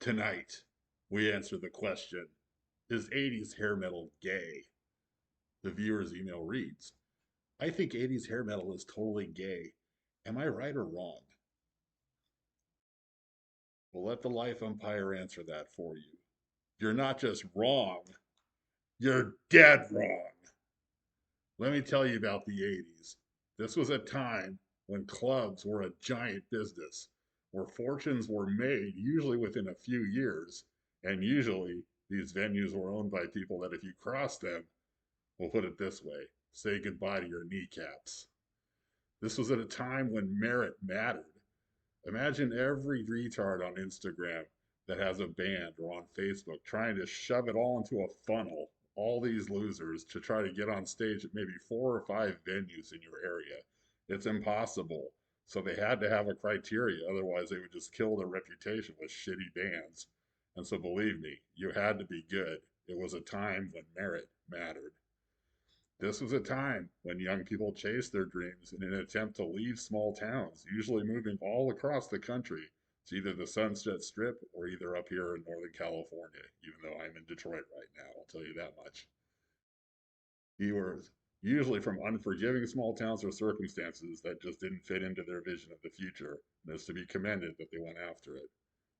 Tonight, we answer the question, is 80s hair metal gay? The viewer's email reads, I think 80s hair metal is totally gay. Am I right or wrong? We'll let the Life Umpire answer that for you. You're not just wrong, you're dead wrong. Let me tell you about the 80s. This was a time when clubs were a giant business, where fortunes were made usually within a few years, and usually these venues were owned by people that if you crossed them, we'll put it this way, say goodbye to your kneecaps. This was at a time when merit mattered. Imagine every retard on Instagram that has a band or on Facebook trying to shove it all into a funnel, all these losers to try to get on stage at maybe 4 or 5 venues in your area. It's impossible. So they had to have a criteria, otherwise, they would just kill their reputation with shitty bands. And so, believe me, you had to be good. It was a time when merit mattered. This was a time when young people chased their dreams in an attempt to leave small towns, usually moving all across the country to either the Sunset Strip or either up here in Northern California, even though I'm in Detroit right now, I'll tell you that much. He was usually from unforgiving small towns or circumstances that just didn't fit into their vision of the future, and it's to be commended that they went after it.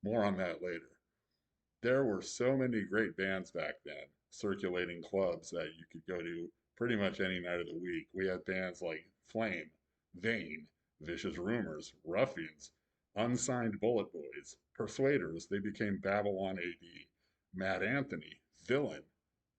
More on that later. There were so many great bands back then, circulating clubs that you could go to pretty much any night of the week. We had bands like Flame, Vane, Vicious Rumors, Ruffians, Unsigned Bullet Boys, Persuaders, they became Babylon AD, Mad Anthony, Villain,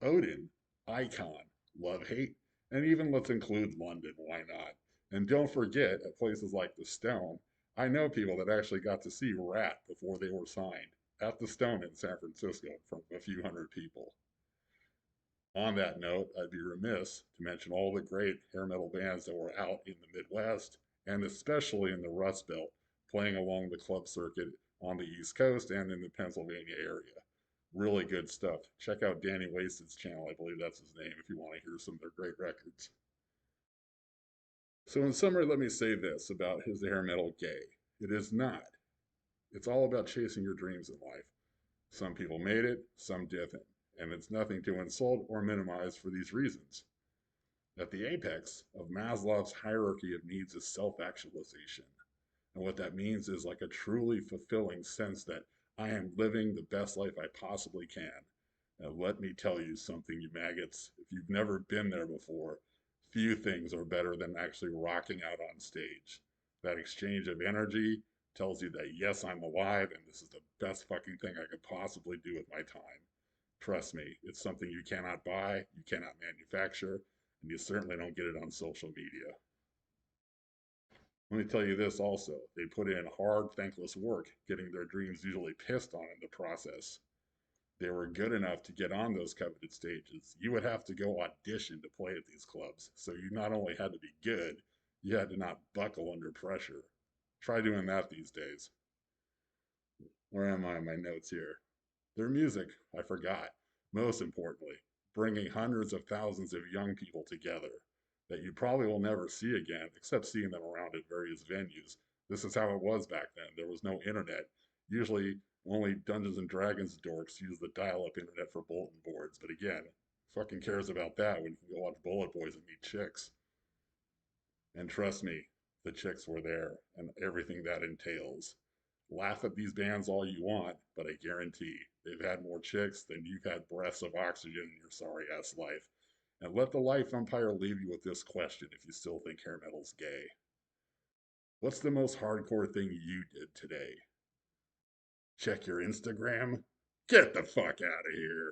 Odin, Icon, Love Hate, and even let's include London, why not? And don't forget, at places like the Stone, I know people that actually got to see Rat before they were signed at the Stone in San Francisco from a few hundred people. On that note, I'd be remiss to mention all the great hair metal bands that were out in the Midwest and especially in the Rust Belt, playing along the club circuit on the East Coast and in the Pennsylvania area. Really good stuff. Check out Danny Wasted's channel, I believe that's his name, if you want to hear some of their great records. So, in summary, let me say this about his hair metal gay. It is not. It's all about chasing your dreams in life. Some people made it, some didn't, and it's nothing to insult or minimize for these reasons. At the apex of Maslow's hierarchy of needs is self actualization. And what that means is like a truly fulfilling sense that I am living the best life I possibly can. And let me tell you something, you maggots. If you've never been there before, few things are better than actually rocking out on stage. That exchange of energy tells you that, yes, I'm alive and this is the best fucking thing I could possibly do with my time. Trust me, it's something you cannot buy, you cannot manufacture, and you certainly don't get it on social media. Let me tell you this also. They put in hard, thankless work, getting their dreams usually pissed on in the process. They were good enough to get on those coveted stages. You would have to go audition to play at these clubs. So you not only had to be good, you had to not buckle under pressure. Try doing that these days. Where am I in my notes here? Their music, I forgot. Most importantly, bringing hundreds of thousands of young people together that you probably will never see again, except seeing them around at various venues. This is how it was back then. There was no internet. Usually, only Dungeons and Dragons dorks use the dial up internet for bulletin boards. But again, fucking cares about that when you can go watch Bullet Boys and meet chicks. And trust me, the chicks were there and everything that entails. Laugh at these bands all you want, but I guarantee they've had more chicks than you've had breaths of oxygen in your sorry ass life. And let the Life Umpire leave you with this question if you still think hair metal's gay. What's the most hardcore thing you did today? Check your Instagram? Get the fuck out of here.